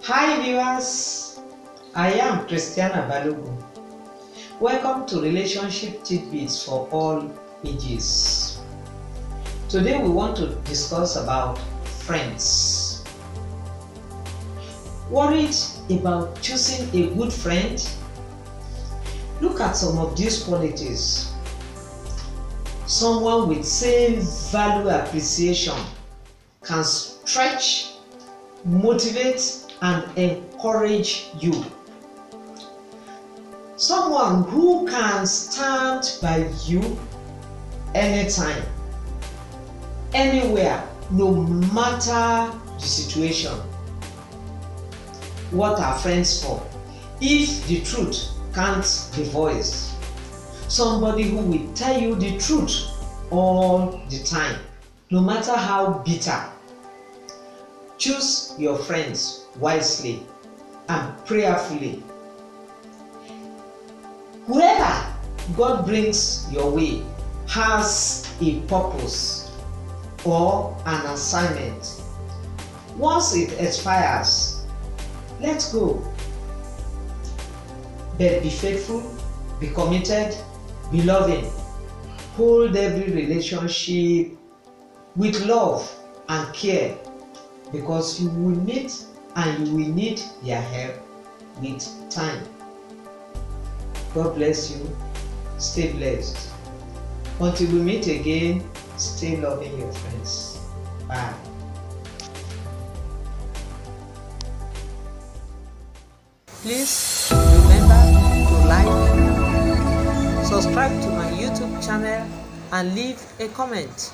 Hi viewers, I am Christiana Balogun. Welcome to Relationship Tidbits for All Ages. Today we want to discuss about friends. Worried about choosing a good friend? Look at some of these qualities. Someone with same value appreciation can stretch, motivate, and encourage you. Someone who can stand by you anytime, anywhere, no matter the situation. What are friends for? If the truth can't be voiced, somebody who will tell you the truth all the time, no matter how bitter. Choose your friends wisely and prayerfully. Whoever God brings your way has a purpose or an assignment. Once it expires, let go. But be faithful, be committed, be loving. Hold every relationship with love and care, because you will meet and you will need their help with time. God bless you. Stay blessed. Until we meet again, stay loving your friends. Bye. Please remember to like, subscribe to my YouTube channel, and leave a comment.